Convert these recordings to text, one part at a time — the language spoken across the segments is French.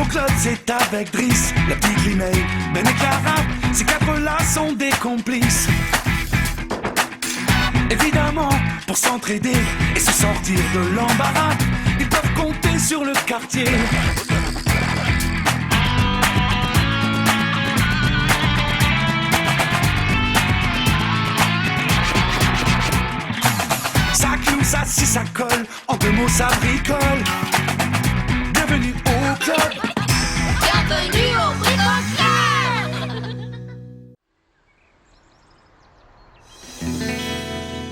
au club, c'est avec Driss, la petite Linnée, Ben et Clara. Ces quatre-là sont des complices. Évidemment, pour s'entraider et se sortir de l'embarras, ils peuvent compter sur le quartier. Ça cloue, ça si ça colle, en deux mots ça bricole. Bienvenue au club. Bienvenue au Bricole Club.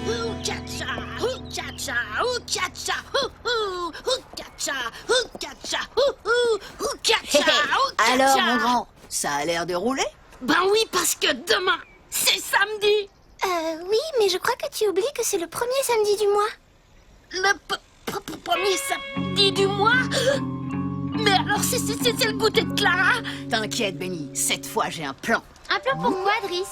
Oukacha, oukacha, ouhou, oukacha, oukacha, ouhou, oukacha, Alors, mon grand, ça a l'air de rouler? Ben oui, parce que demain, c'est samedi. Oui, mais je crois que tu oublies que c'est le premier samedi du mois. Le premier samedi du mois. Mais alors, c'est le goûter de Clara. T'inquiète, Benny, cette fois j'ai un plan. Un plan pour quoi, Driss?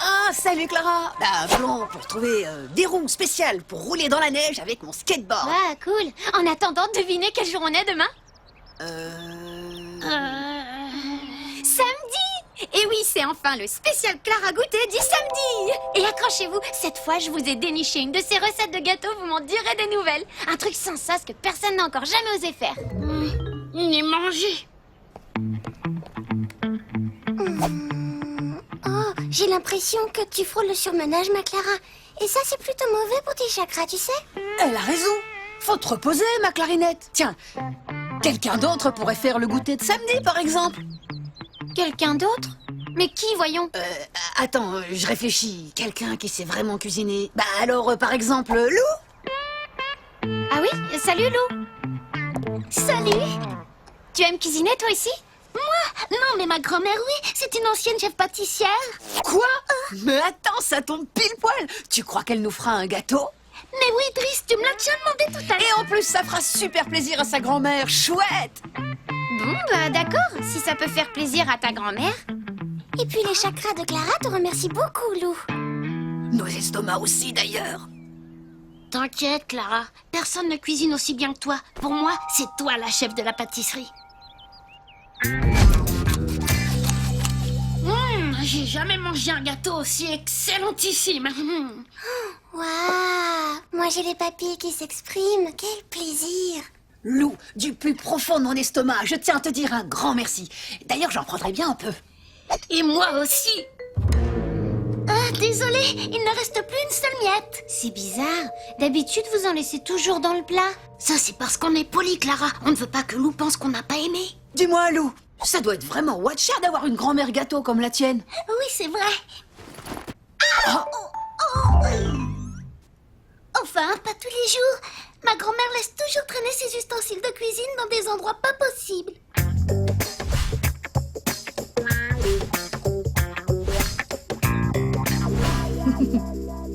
Ah, salut Clara! Bah, un plan pour trouver des roues spéciales pour rouler dans la neige avec mon skateboard. Ah, cool. En attendant, devinez quel jour on est demain? Samedi! Et oui, c'est enfin le spécial Clara Goûter du samedi! Et accrochez-vous, cette fois, je vous ai déniché une de ces recettes de gâteaux, vous m'en direz des nouvelles. Un truc sans sas que personne n'a encore jamais osé faire. Ni manger. Oh, j'ai l'impression que tu frôles le surmenage, ma Clara. Et ça, c'est plutôt mauvais pour tes chakras, tu sais? Elle a raison! Faut te reposer, ma clarinette! Tiens, quelqu'un d'autre pourrait faire le goûter de samedi, par exemple. Quelqu'un d'autre? Mais qui, voyons? Attends, je réfléchis. Quelqu'un qui sait vraiment cuisiner. Bah alors, par exemple, Lou? Ah oui? Salut, Lou! Salut! Tu aimes cuisiner, toi aussi? Moi? Non, mais ma grand-mère, oui. C'est une ancienne chef pâtissière. Quoi? Mais attends, ça tombe pile poil! Tu crois qu'elle nous fera un gâteau? Mais oui, Driss, tu me l'as déjà demandé tout à l'heure. Et en plus, ça fera super plaisir à sa grand-mère. Chouette! Bon, bah d'accord, si ça peut faire plaisir à ta grand-mère. Et puis les chakras de Clara te remercient beaucoup, Lou. Nos estomacs aussi, d'ailleurs. T'inquiète, Clara. Personne ne cuisine aussi bien que toi. Pour moi, c'est toi la chef de la pâtisserie. J'ai jamais mangé un gâteau aussi excellentissime. Waouh! Moi j'ai les papilles qui s'expriment, quel plaisir! Lou, du plus profond de mon estomac, je tiens à te dire un grand merci. D'ailleurs, j'en prendrai bien un peu. Et moi aussi. Ah, désolée, il ne reste plus une seule miette. C'est bizarre, d'habitude vous en laissez toujours dans le plat. Ça, c'est parce qu'on est poli, Clara. On ne veut pas que Lou pense qu'on n'a pas aimé. Dis-moi, Lou, ça doit être vraiment watcha d'avoir une grand-mère gâteau comme la tienne. Oui, c'est vrai. Enfin, pas tous les jours. Ma grand-mère laisse toujours traîner ses ustensiles de cuisine dans des endroits pas possibles.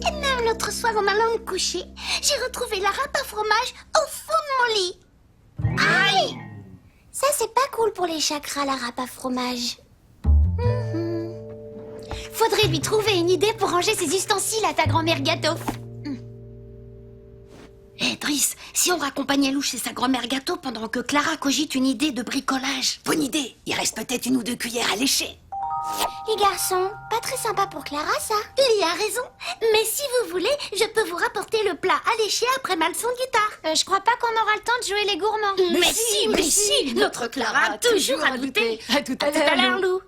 Et même l'autre soir, en allant me coucher, j'ai retrouvé la râpe à fromage au fond de mon lit. Aïe! Ça c'est pas cool pour les chakras, la râpe à fromage. Faudrait lui trouver une idée pour ranger ses ustensiles à ta grand-mère gâteau. Hé, Driss, si on raccompagnait Lou chez sa grand-mère gâteau pendant que Clara cogite une idée de bricolage. Bonne idée, il reste peut-être une ou deux cuillères à lécher. Les garçons, pas très sympa pour Clara ça. Il y a raison. Mais si vous voulez, je peux vous rapporter le plat à lécher après ma leçon de guitare. Je crois pas qu'on aura le temps de jouer les gourmands. Mais si, notre Clara a toujours à goûter. À tout à À tout à l'heure, l'heure, Lou.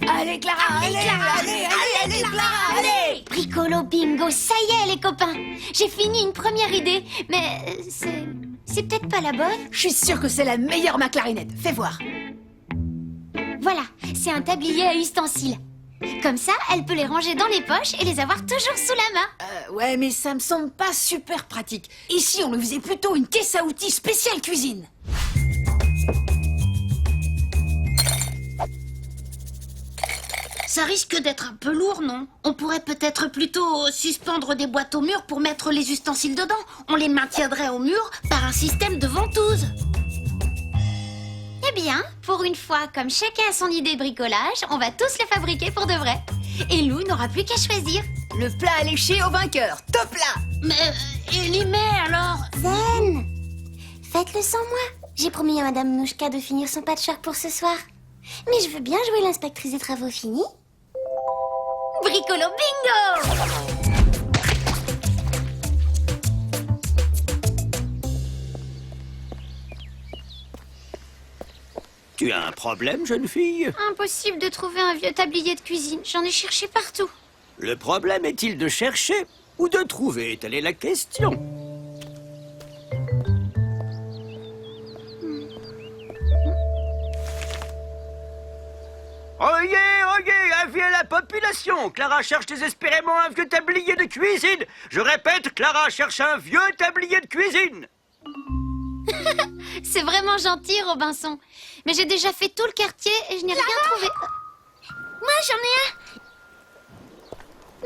Allez, Clara, allez, Clara, allez! Bricolo bingo, ça y est les copains. J'ai fini une première idée, mais c'est peut-être pas la bonne. Je suis sûre que c'est la meilleure, ma clarinette. Fais voir. Voilà, c'est un tablier à ustensiles. Comme ça, elle peut les ranger dans les poches et les avoir toujours sous la main. Ouais, mais ça me semble pas super pratique. Ici, on nous faisait plutôt une caisse à outils spéciale cuisine. Ça risque d'être un peu lourd, non? On pourrait peut-être plutôt suspendre des boîtes au mur pour mettre les ustensiles dedans. On les maintiendrait au mur par un système de ventouse. Eh bien, pour une fois, comme chacun a son idée de bricolage, on va tous les fabriquer pour de vrai. Et Lou n'aura plus qu'à choisir. Le plat à lécher au vainqueur. Top là! Mais Elimé, alors? Zen, faites-le sans moi. J'ai promis à Madame Nouchka de finir son patchwork pour ce soir. Mais je veux bien jouer l'inspectrice des travaux finis. Bricolo bingo! Tu as un problème, jeune fille? Impossible de trouver un vieux tablier de cuisine. J'en ai cherché partout. Le problème est-il de chercher ou de trouver? Telle est la question. Oyez, avis à la population! Clara cherche désespérément un vieux tablier de cuisine! Je répète, Clara cherche un vieux tablier de cuisine! C'est vraiment gentil, Robinson. Mais j'ai déjà fait tout le quartier et je n'ai rien trouvé. Moi, j'en ai un.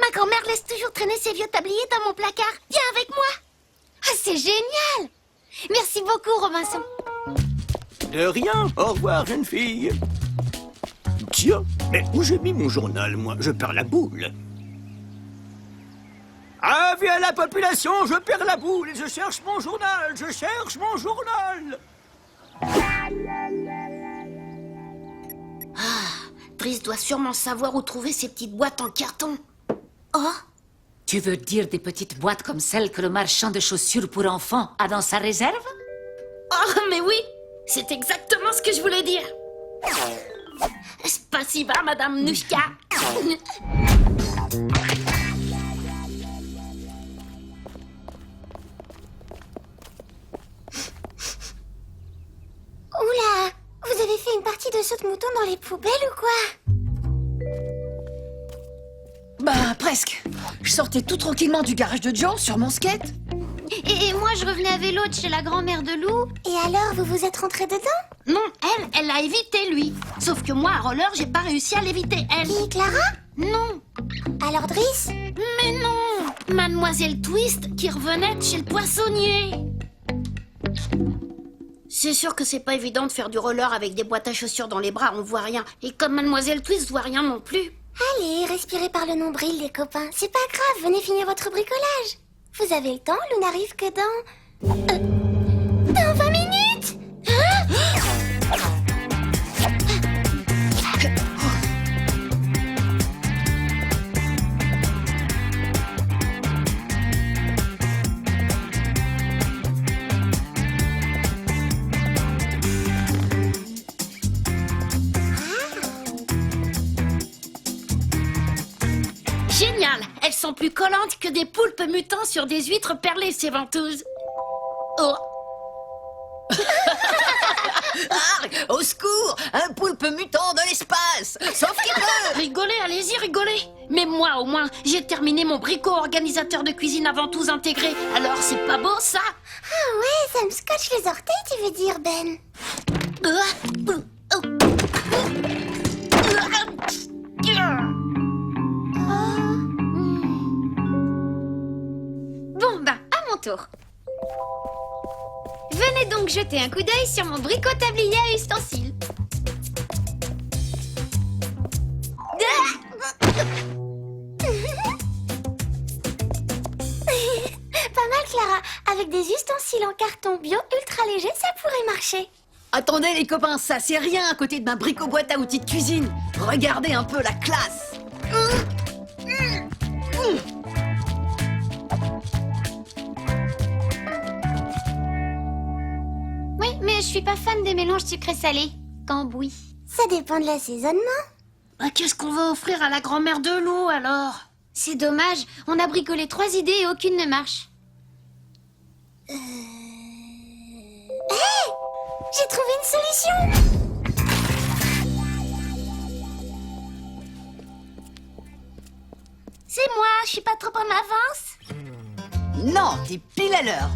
Ma grand-mère laisse toujours traîner ses vieux tabliers dans mon placard. Viens avec moi. Ah, c'est génial! Merci beaucoup, Robinson. De rien. Au revoir, jeune fille. Tiens, mais où j'ai mis mon journal, moi? Je perds la boule. Avis à la population, je perds la boule et je cherche mon journal. Je cherche mon journal. Driss doit sûrement savoir où trouver ces petites boîtes en carton. Oh, Tu veux dire des petites boîtes comme celles que le marchand de chaussures pour enfants a dans sa réserve? Oh, mais oui, c'est exactement ce que je voulais dire. Spasiba, Madame Nouchka. oula. Vous avez fait une partie de saut de mouton dans les poubelles ou quoi? Bah, presque. Je sortais tout tranquillement du garage de Joe sur mon skate. Et moi, je revenais à vélo de chez la grand-mère de Lou. Et alors, vous vous êtes rentré dedans? Non, elle l'a évité, lui. Sauf que moi, à roller, j'ai pas réussi à l'éviter, elle. Qui, Clara? Non, Alors, Driss? mais non. Mademoiselle Twist qui revenait de chez le poissonnier. C'est sûr que c'est pas évident de faire du roller avec des boîtes à chaussures dans les bras, on voit rien. Et comme Mademoiselle Twist voit rien non plus. Allez, respirez par le nombril, les copains. C'est pas grave, venez finir votre bricolage. Vous avez le temps, Lou n'arrive que dans 20 minutes. Génial. Elles sont plus collantes que des poulpes mutants sur des huîtres perlées, ces ventouses. Oh. Au secours! Un poulpe mutant de l'espace! Sauf qu'il peut! Rigolez, allez-y, rigolez. Mais moi, au moins, j'ai terminé mon bricot organisateur de cuisine à ventouses intégrées. Alors, c'est pas beau, ça? Ah ouais, ça me scotche les orteils, tu veux dire, Ben? Bon, ben, à mon tour. Venez donc jeter un coup d'œil sur mon bricot tablier à ustensiles. Pas mal, Clara. Avec des ustensiles en carton bio ultra léger, ça pourrait marcher. Attendez, les copains, ça c'est rien à côté de ma brico-boîte à outils de cuisine. Regardez un peu la classe. Oui, mais je suis pas fan des mélanges sucré-salé. Cambouis. Ça dépend de l'assaisonnement. Ah, qu'est-ce qu'on va offrir à la grand-mère de Lou, alors? C'est dommage, on a bricolé 3 idées et aucune ne marche. J'ai trouvé une solution. C'est moi, je suis pas trop en avance? Non, t'es pile à l'heure.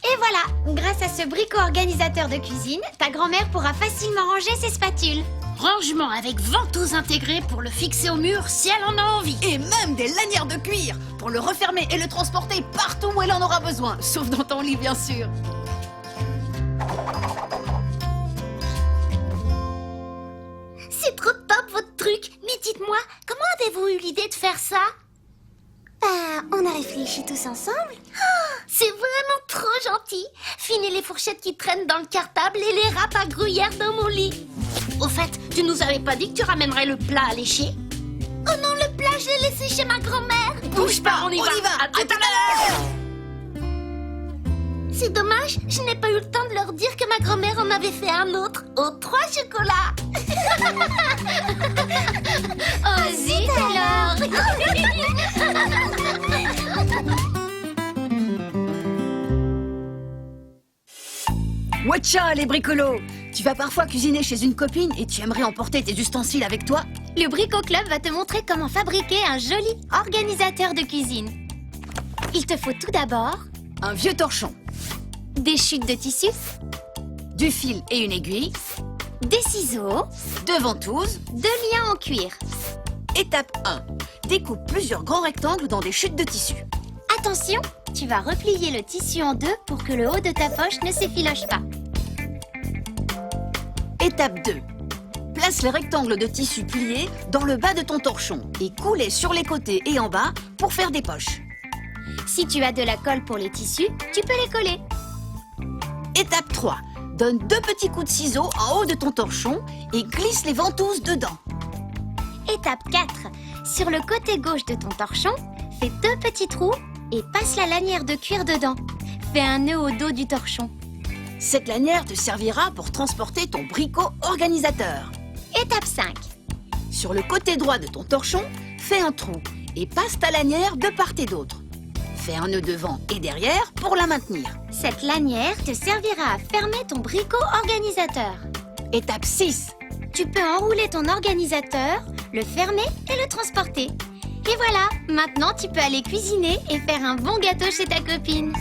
Et voilà, grâce à ce bricot organisateur de cuisine, ta grand-mère pourra facilement ranger ses spatules. Rangement avec ventouse intégrée pour le fixer au mur si elle en a envie. Et même des lanières de cuir pour le refermer et le transporter partout où elle en aura besoin. Sauf dans ton lit, bien sûr. C'est trop top votre truc. Mais dites-moi, comment avez-vous eu l'idée de faire ça? Bah, On a réfléchi tous ensemble. C'est vraiment trop gentil. Finis les fourchettes qui traînent dans le cartable et les râpes à gruyère dans mon lit. Au fait, tu nous avais pas dit que tu ramènerais le plat à lécher? Oh non, le plat, je l'ai laissé chez ma grand-mère. Bouge pas, on y va. À tout à l'heure. C'est dommage, je n'ai pas eu le temps de leur dire que ma grand-mère en avait fait un autre, aux 3 chocolats. Oh, zut alors. Watcha, les bricolos! Tu vas parfois cuisiner chez une copine et tu aimerais emporter tes ustensiles avec toi? Le Brico Club va te montrer comment fabriquer un joli organisateur de cuisine. Il te faut tout d'abord Un vieux torchon, des chutes de tissu, du fil et une aiguille, des ciseaux, deux ventouses. 2 liens en cuir. Étape 1. Découpe plusieurs grands rectangles dans des chutes de tissu. Attention, tu vas replier le tissu en 2 pour que le haut de ta poche ne s'effiloche pas. Étape 2. Place les rectangles de tissu pliés dans le bas de ton torchon et coule-les sur les côtés et en bas pour faire des poches. Si tu as de la colle pour les tissus, tu peux les coller. Étape 3. Donne 2 petits coups de ciseaux en haut de ton torchon et glisse les ventouses dedans. Étape 4. Sur le côté gauche de ton torchon, fais 2 petits trous et passe la lanière de cuir dedans. Fais un nœud au dos du torchon. Cette lanière te servira pour transporter ton bricot organisateur. Étape 5. Sur le côté droit de ton torchon, fais un trou et passe ta lanière de part et d'autre. Fais un nœud devant et derrière pour la maintenir. Cette lanière te servira à fermer ton bricot organisateur. Étape 6. Tu peux enrouler ton organisateur, le fermer et le transporter. Et voilà, maintenant tu peux aller cuisiner et faire un bon gâteau chez ta copine.